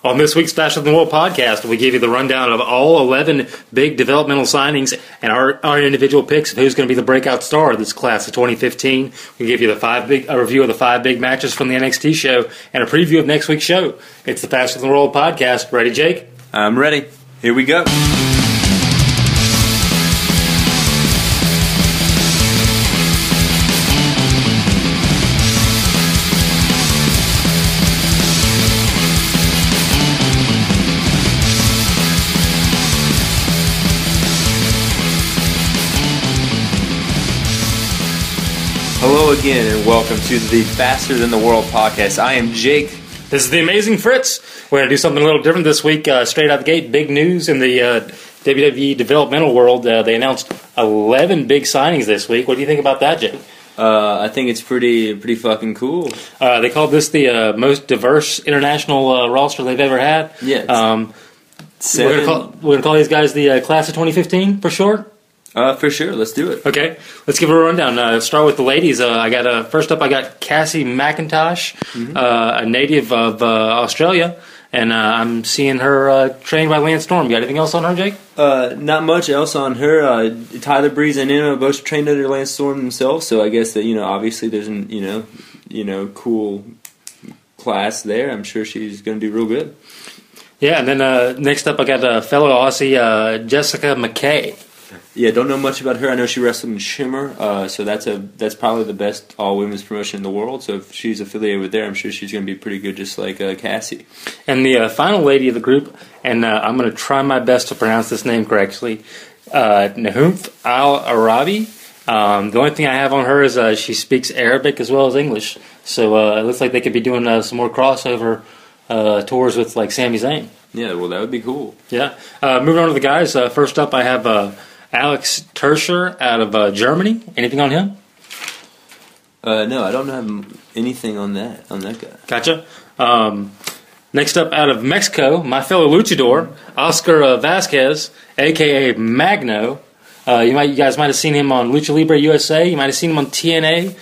On this week's Faster Than the World podcast, we give you the rundown of all 11 big developmental signings and our individual picks of who's going to be the breakout star of this class of 2015. We give you a review of the 5 big matches from the NXT show and a preview of next week's show. It's the Faster Than the World podcast. Ready, Jake? I'm ready. Here we go. Hello again, and welcome to the Faster Than the World podcast. I am Jake. This is the Amazing Fritz. We're going to do something a little different this week. Straight out the gate, big news in the WWE developmental world. They announced 11 big signings this week. What do you think about that, Jake? I think it's pretty fucking cool. They called this the most diverse international roster they've ever had. Yes. We're going to call these guys the class of 2015 for short. For sure, let's do it. Okay, let's give it a rundown. Start with the ladies. First up, I got Cassie McIntosh, a native of Australia, and I'm seeing her trained by Lance Storm. You got anything else on her, Jake? Not much else on her. Tyler Breeze and Emma both trained under Lance Storm themselves, so I guess that obviously there's an cool class there. I'm sure she's going to do real good. Yeah, and then next up, I got fellow Aussie Jessica McKay. Yeah, don't know much about her. I know she wrestled in Shimmer, so that's probably the best all-women's promotion in the world. So if she's affiliated with there, I'm sure she's going to be pretty good, just like Cassie. And the final lady of the group, and I'm going to try my best to pronounce this name correctly, Nahumph Al-Arabi. The only thing I have on her is she speaks Arabic as well as English. So it looks like they could be doing some more crossover tours with like Sami Zayn. Yeah, well, that would be cool. Yeah. Moving on to the guys. First up, I have Alex Terscher out of Germany. Anything on him? No, I don't have anything on that guy. Gotcha. Next up, out of Mexico, my fellow luchador, Oscar Vasquez, a.k.a. Magno. You guys might have seen him on Lucha Libre USA. You might have seen him on TNA.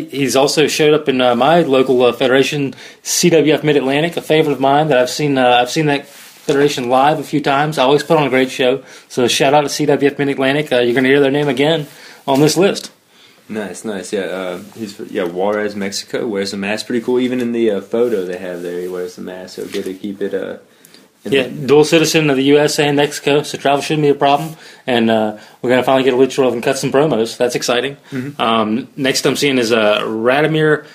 He's also showed up in my local federation, CWF Mid-Atlantic, a favorite of mine that I've seen that federation live a few times. I always put on a great show. So shout out to CWF Mid-Atlantic. You're going to hear their name again on this list. Nice. Yeah, Juarez, Mexico. Wears a mask. Pretty cool. Even in the photo they have there, he wears the mask. So good to keep it. Dual citizen of the USA and Mexico, so travel shouldn't be a problem. And we're going to finally get a luchador and cut some promos. That's exciting. Mm-hmm. Next I'm seeing is Radomir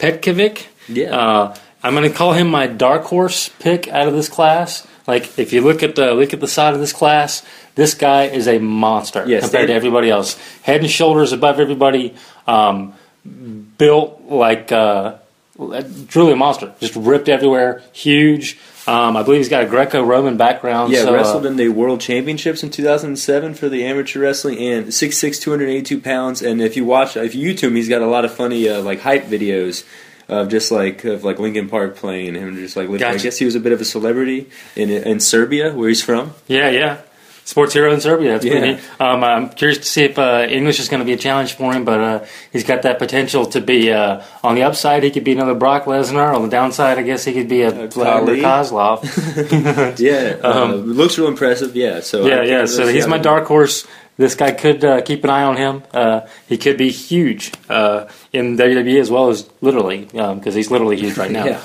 Petkovic. Yeah. I'm going to call him my dark horse pick out of this class. Like, if you look at the side of this class, this guy is a monster compared to everybody else. Head and shoulders above everybody. Built like truly a monster. Just ripped everywhere. Huge. I believe he's got a Greco-Roman background. Yeah, wrestled in the World Championships in 2007 for the amateur wrestling, and 6'6", 282 pounds. And if you YouTube him, he's got a lot of funny hype videos of Linkin Park playing him. Just like gotcha. I guess he was a bit of a celebrity in Serbia, where he's from. Yeah. Sports hero in Serbia. That's pretty neat. I'm curious to see if English is going to be a challenge for him, but he's got that potential to be on the upside. He could be another Brock Lesnar. On the downside, I guess he could be a Vladimir Kozlov. Looks real impressive. Yeah. So So he's my dark horse. This guy could keep an eye on him. He could be huge in WWE as well as literally, because he's literally huge right now.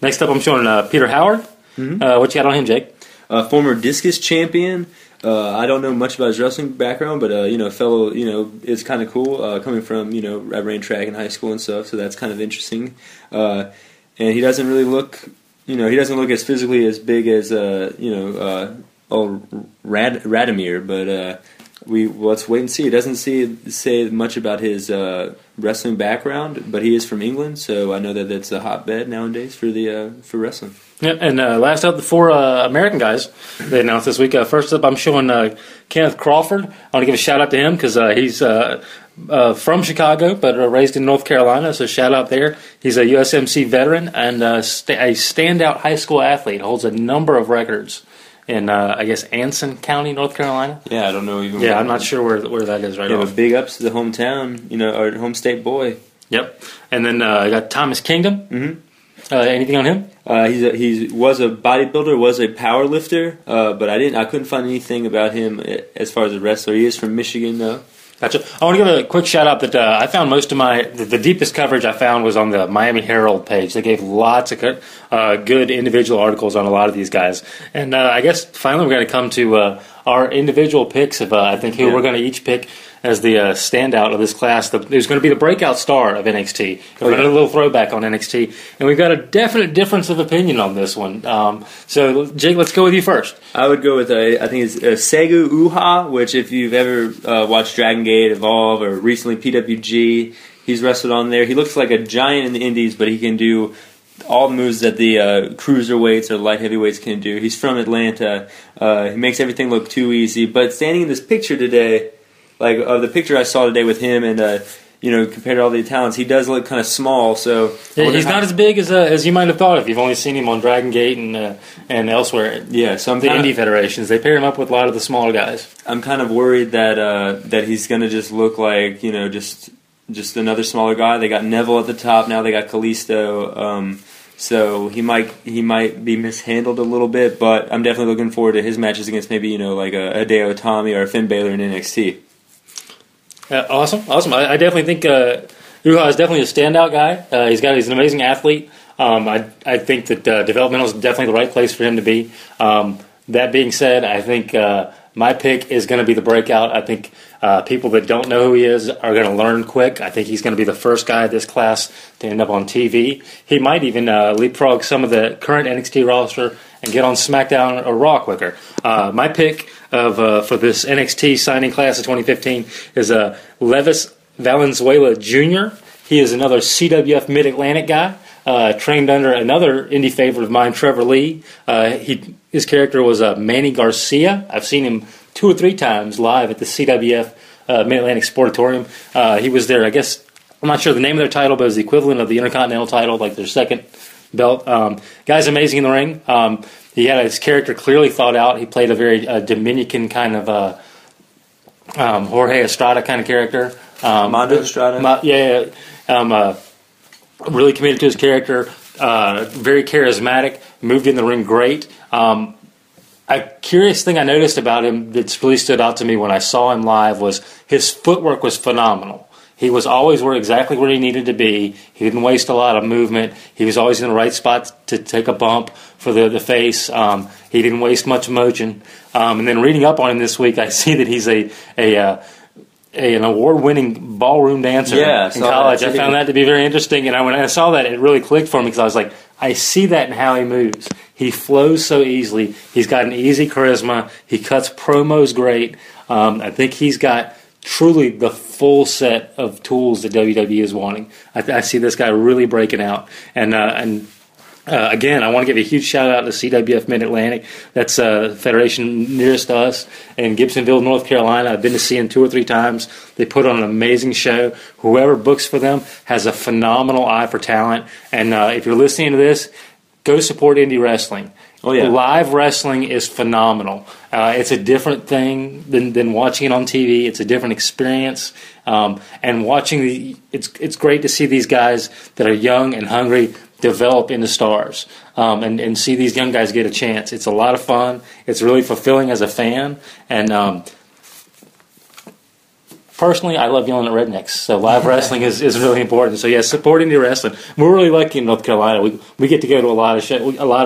Next up, I'm showing Peter Howard. Mm-hmm. What you got on him, Jake? Former discus champion. I don't know much about his wrestling background, but fellow, it's kind of cool. Coming from, I ran track in high school and stuff, so that's kind of interesting. And he doesn't really look, he doesn't look as physically as big as, Radomir, but let's wait and see. It doesn't say much about his wrestling background, but he is from England, so I know that that's a hotbed nowadays for wrestling. Yep, and last up, the 4 American guys they announced this week. First up, I'm showing Kenneth Crawford. I want to give a shout out to him because he's from Chicago but raised in North Carolina, so shout out there. He's a USMC veteran and a standout high school athlete. Holds a number of records in, I guess, Anson County, North Carolina. Yeah, I don't know even. Yeah, I'm not sure where that is right now. But big ups to the hometown, our home state boy. Yep. And then I got Thomas Kingdom. Mm-hmm. Anything on him? He was a bodybuilder, was a power lifter, but I couldn't find anything about him as far as a wrestler. He is from Michigan, though. Gotcha. I want to give a quick shout out that I found most of the deepest coverage I found was on the Miami Herald page. They gave lots of good individual articles on a lot of these guys. And I guess finally we're going to come to our individual picks of I think who we're going to each pick as the standout of this class. Who's going to be the breakout star of NXT. We're going to do a little throwback on NXT. And we've got a definite difference of opinion on this one. So, Jake, let's go with you first. I would go with, I think it's Segu Uha, which if you've ever watched Dragon Gate, Evolve, or recently PWG, he's wrestled on there. He looks like a giant in the indies, but he can do all the moves that the cruiserweights or light heavyweights can do. He's from Atlanta. He makes everything look too easy. But standing in this picture today, like the picture I saw today with him and compared to all the talents, he does look kind of small. So he's not as big as you might have thought if you've only seen him on Dragon Gate and elsewhere. Yeah, so the indie federations, they pair him up with a lot of the smaller guys. I'm kind of worried that he's going to just look like just another smaller guy. They got Neville at the top now. They got Kalisto. So he might be mishandled a little bit, but I'm definitely looking forward to his matches against maybe like a Hideo Itami or a Finn Balor in NXT. Awesome. I definitely think Uha is definitely a standout guy. He's an amazing athlete. I think that developmental is definitely the right place for him to be. That being said, I think my pick is going to be the breakout. I think people that don't know who he is are going to learn quick. I think he's going to be the first guy of this class to end up on TV. He might even leapfrog some of the current NXT roster and get on SmackDown or Raw quicker. My pick for this NXT signing class of 2015 is Levis Valenzuela Jr. He is another CWF Mid-Atlantic guy, trained under another indie favorite of mine, Trevor Lee. His character was Manny Garcia. I've seen him 2 or 3 times live at the CWF Mid-Atlantic Sportatorium. He was there, I guess, I'm not sure the name of their title, but it was the equivalent of the Intercontinental title, like their second belt. Guy's amazing in the ring. He had his character clearly thought out. He played a very Dominican kind of Jorge Estrada kind of character. Mondo Estrada? Really committed to his character. Very charismatic. Moved in the ring great. A curious thing I noticed about him that's really stood out to me when I saw him live was his footwork was phenomenal. He was always exactly where he needed to be. He didn't waste a lot of movement. He was always in the right spot to take a bump for the face. He didn't waste much motion. And then reading up on him this week, I see that he's an award-winning ballroom dancer in college. I found that to be very interesting. And when I saw that, it really clicked for me because I was like, I see that in how he moves. He flows so easily. He's got an easy charisma. He cuts promos great. I think he's got truly the full set of tools that WWE is wanting. I see this guy really breaking out. And again, I want to give a huge shout out to CWF Mid-Atlantic. That's a federation nearest to us in Gibsonville, North Carolina. I've been to see them 2 or 3 times. They put on an amazing show. Whoever books for them has a phenomenal eye for talent. And if you're listening to this, go support indie wrestling. Oh, yeah. Live wrestling is phenomenal. It's a different thing than watching it on TV. It's a different experience. And watching it's great to see these guys that are young and hungry develop into stars and see these young guys get a chance. It's a lot of fun. It's really fulfilling as a fan. And personally, I love yelling at rednecks, so live wrestling is really important. So, yeah, support indie wrestling. We're really lucky in North Carolina. We get to go to a lot of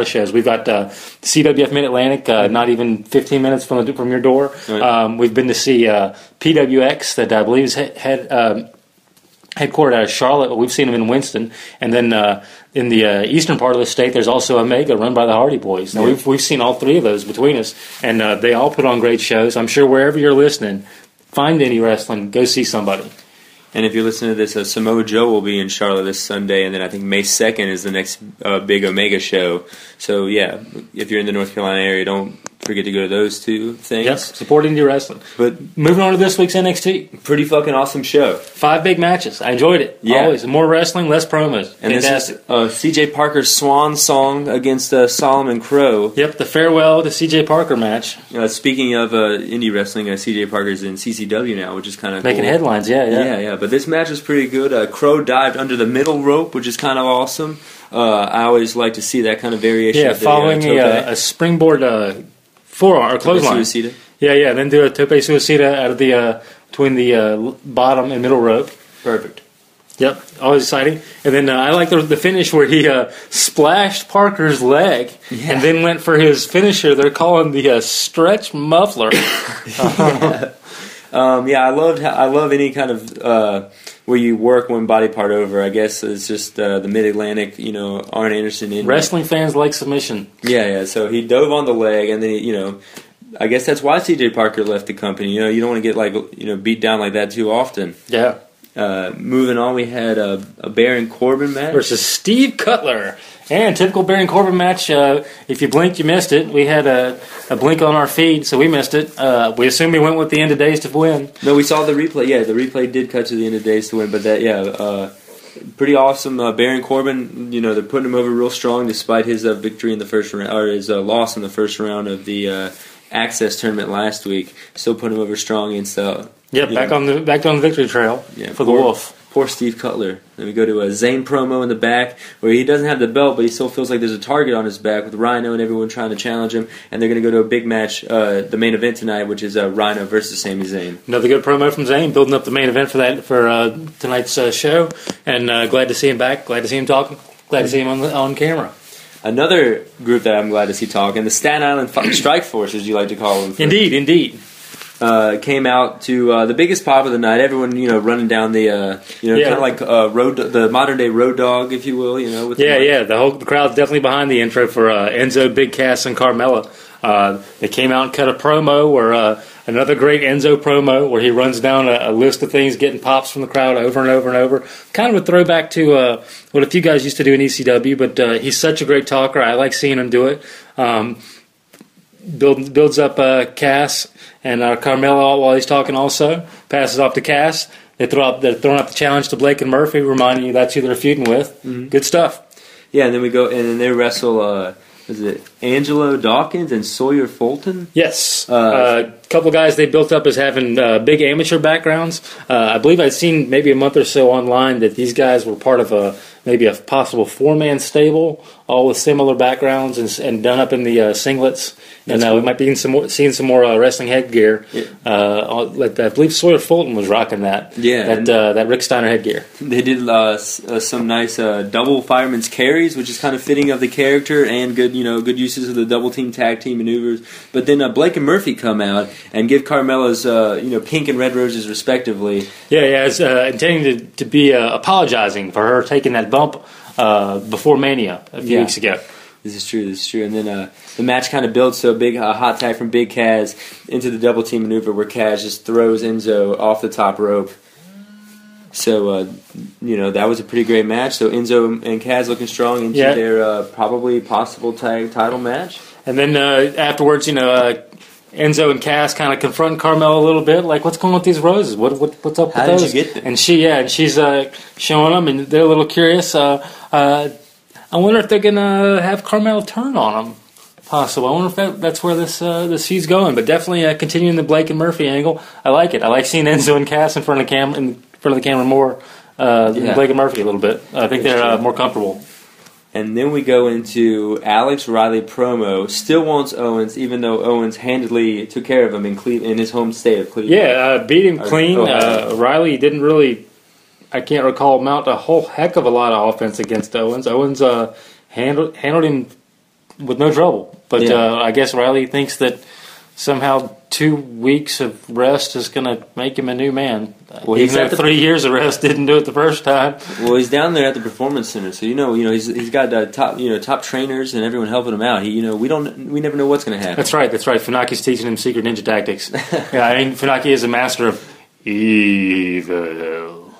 shows. We've got CWF Mid-Atlantic, not even 15 minutes from your door. Right. We've been to see PWX that I believe is headquartered out of Charlotte, but we've seen them in Winston. And then in the eastern part of the state, there's also Omega, run by the Hardy Boys. Now, we've seen all 3 of those between us, and they all put on great shows. I'm sure wherever you're listening, find any wrestling, go see somebody. And if you're listening to this, Samoa Joe will be in Charlotte this Sunday, and then I think May 2nd is the next big Omega show. So, yeah, if you're in the North Carolina area, don't forget to go to those 2 things. Yep, support indie wrestling. But moving on to this week's NXT. Pretty fucking awesome show. 5 big matches. I enjoyed it. Yeah. Always. More wrestling, less promos. And fantastic. This is CJ Parker's swan song against Solomon Crow. Yep, the farewell to CJ Parker match. Speaking of indie wrestling, CJ Parker's in CCW now, which is kind of making cool. Headlines, yeah. But this match was pretty good. Crow dived under the middle rope, which is kind of awesome. I always like to see that kind of variation. Yeah, of the, following a springboard forearm or clothesline. Suicida. Yeah, and then do a tope suicida out of the between the bottom and middle rope. Perfect. Yep, always exciting. And then I like the finish where he splashed Parker's leg and then went for his finisher. They're calling the stretch muffler. I love any kind of where you work one body part over. I guess it's just the Mid-Atlantic, Arn Anderson. Wrestling fans like submission. Yeah. So he dove on the leg, and then I guess that's why C.J. Parker left the company. You don't want to get beat down like that too often. Yeah. Moving on, we had a Baron Corbin match versus Steve Cutler. And typical Baron Corbin match. If you blinked, you missed it. We had a blink on our feed, so we missed it. We assumed he went with the end of days to win. No, we saw the replay. Yeah, the replay did cut to the end of days to win, but pretty awesome. Baron Corbin, they're putting him over real strong despite his victory in the first round, or his loss in the first round of the Access tournament last week. Still putting him over strong against back on the victory trail for the Wolf. Poor Steve Cutler. Then we go to a Zayn promo in the back where he doesn't have the belt, but he still feels like there's a target on his back with Rhino and everyone trying to challenge him. And they're going to go to a big match, the main event tonight, which is Rhino versus Sami Zayn. Another good promo from Zayn, building up the main event for tonight's show. And glad to see him back. Glad to see him talking. Glad to see him on camera. Another group that I'm glad to see talking, the Staten Island Strike Force, as you like to call them. Indeed. Came out to the biggest pop of the night. Everyone, running down the, kind of like the modern day Road Dog, if you will. With the crowd's definitely behind the intro for Enzo, Big Cass, and Carmella. They came out and cut a promo, where another great Enzo promo, where he runs down a list of things, getting pops from the crowd over and over and over. Kind of a throwback to what a few guys used to do in ECW, but he's such a great talker. I like seeing him do it. Builds up Cass and Carmella while he's talking also. Passes off to Cass. They're throwing up the challenge to Blake and Murphy, reminding you that's who they're feuding with. Mm-hmm. Good stuff. Yeah, and then we go and then they wrestle. Is it Angelo Dawkins and Sawyer Fulton? Yes. A couple guys they built up as having big amateur backgrounds. I believe I'd seen maybe a month or so online that these guys were part of maybe a possible four-man stable, all with similar backgrounds and done up in the singlets. And cool. We might be seeing some more wrestling headgear. Yeah. I believe Sawyer Fulton was rocking that. Yeah, that Rick Steiner headgear. They did some nice double fireman's carries, which is kind of fitting of the character, and good uses of the double team tag team maneuvers. But then Blake and Murphy come out and give Carmella's pink and red roses respectively. Yeah, it's intending to be apologizing for her taking that bump before Mania a few weeks ago. This is true. And then the match kind of builds to a big hot tag from Big Kaz into the double team maneuver where Kaz just throws Enzo off the top rope. So, that was a pretty great match. So Enzo and Kaz looking strong into their probably possible tag title match. And then afterwards, Enzo and Cass kind of confront Carmella a little bit, like, what's going on with these roses? What's up with those? How did you get them? And she's showing them, and they're a little curious. I wonder if they're gonna have Carmella turn on them. Possible. I wonder if that's where this feud's going. But definitely continuing the Blake and Murphy angle. I like it. I like seeing Enzo and Cass in front of the camera more than Blake and Murphy a little bit. I think they're more comfortable. And then we go into Alex Riley promo. Still wants Owens, even though Owens handedly took care of him in his home state of Cleveland. Yeah, beat him clean. Riley didn't really, I can't recall, mount a whole heck of a lot of offense against Owens. Owens handled him with no trouble. But I guess Riley thinks that somehow 2 weeks of rest is going to make him a new man. Well, even though 3 years of rest didn't do it the first time. Well, he's down there at the Performance Center, so he's got top trainers and everyone helping him out. We never know what's going to happen. That's right. Funaki's teaching him secret ninja tactics. Funaki is a master of evil.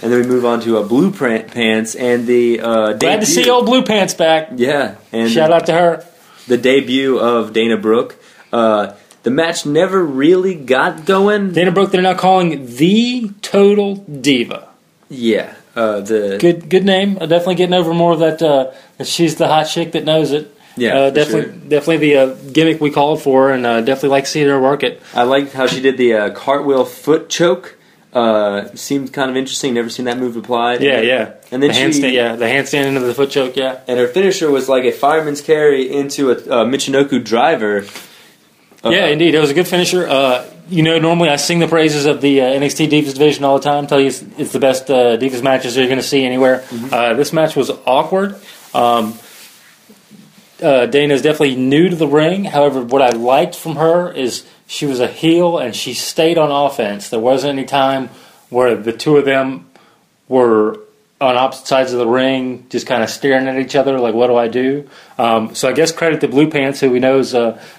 And then we move on to Blue Pants and the glad to see old Blue Pants back. Yeah, and shout out to her. The debut of Dana Brooke. The match never really got going. Dana Brooke, they're now calling the Total Diva. Yeah, good name. Definitely getting over more of that she's the hot chick that knows it. Yeah, definitely the gimmick we called for, and definitely like seeing her work it. I liked how she did the cartwheel foot choke. seemed kind of interesting. Never seen that move applied. Yeah. And then the handstand into the foot choke. Yeah. And her finisher was like a fireman's carry into a Michinoku driver. Yeah, indeed. It was a good finisher. Normally I sing the praises of the NXT Divas division all the time. Tell you it's the best Divas matches you're going to see anywhere. Mm-hmm. This match was awkward. Dana's definitely new to the ring. However, what I liked from her is she was a heel and she stayed on offense. There wasn't any time where the two of them were on opposite sides of the ring, just kind of staring at each other like, what do I do? So I guess credit to Blue Pants, who we know has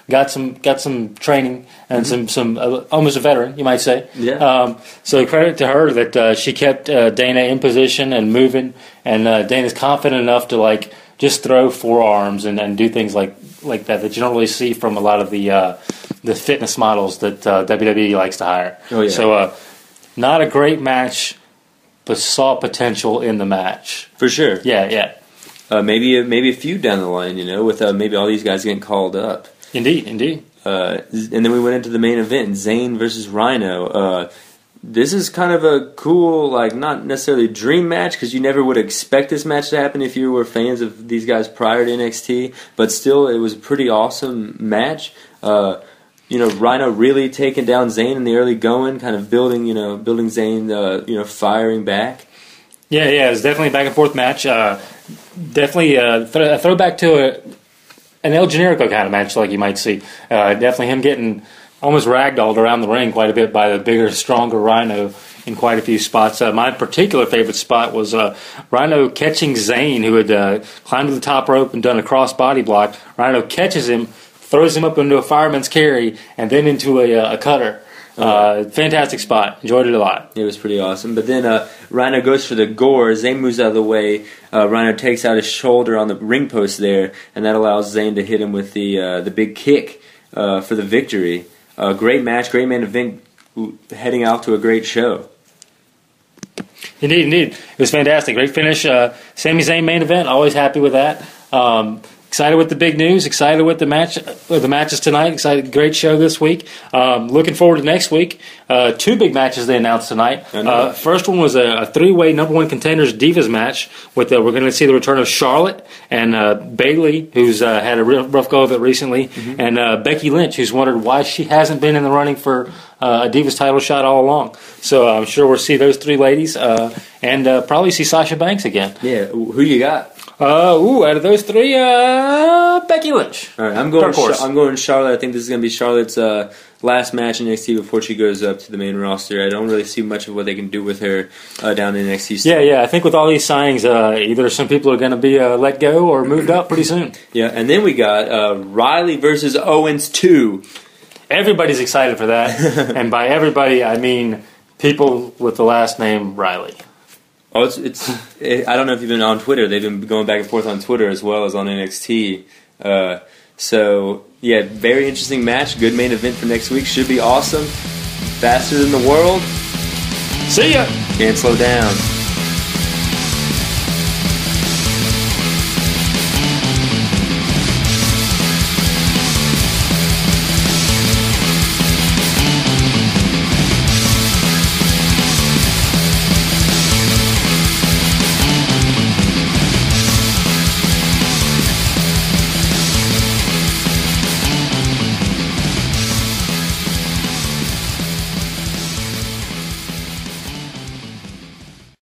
got some training and some almost a veteran, you might say. Yeah. So credit to her that she kept Dana in position and moving, and Dana's confident enough to just throw forearms and do things like that you don't really see from a lot of the fitness models that WWE likes to hire. Oh yeah. So not a great match, but saw potential in the match. For sure. Yeah. Maybe a feud down the line, with maybe all these guys getting called up. Indeed. And then we went into the main event, Zayn versus Rhino. This is kind of a cool, not necessarily dream match, because you never would expect this match to happen if you were fans of these guys prior to NXT. But still, it was a pretty awesome match. Rhino really taking down Zayn in the early going, kind of building Zayn, firing back. Yeah, it was definitely a back and forth match. Definitely a throwback to an El Generico kind of match, like you might see. Definitely him getting almost ragdolled around the ring quite a bit by the bigger, stronger Rhino in quite a few spots. My particular favorite spot was Rhino catching Zayn, who had climbed to the top rope and done a cross body block. Rhino catches him, throws him up into a fireman's carry, and then into a cutter. Fantastic spot. Enjoyed it a lot. It was pretty awesome. But then Rhino goes for the gore. Zayn moves out of the way. Rhino takes out his shoulder on the ring post there, and that allows Zayn to hit him with the big kick for the victory. Great match, great main event, heading out to a great show. Indeed. It was fantastic. Great finish. Sami Zayn main event. Always happy with that. Excited with the big news. Excited with the matches tonight. Excited. Great show this week. Looking forward to next week. 2 big matches they announced tonight. First one was a 3-way number 1 contenders Divas match. We're going to see the return of Charlotte and Bayley, who's had a real rough go of it recently, and Becky Lynch, who's wondered why she hasn't been in the running for a Divas title shot all along. So I'm sure we'll see those 3 ladies and probably see Sasha Banks again. Yeah. Who you got? Out of those 3, Becky Lynch. All right, I'm going Charlotte. I think this is going to be Charlotte's last match in NXT before she goes up to the main roster. I don't really see much of what they can do with her down in NXT. Yeah. I think with all these signings, either some people are going to be let go or moved up pretty soon. Yeah, and then we got Riley versus Owens 2. Everybody's excited for that, and by everybody, I mean people with the last name Riley. Oh, I don't know if you've been on Twitter. They've been going back and forth on Twitter as well as on NXT. So, yeah, very interesting match. Good main event for next week. Should be awesome. Faster than the world. See ya. Can't slow down.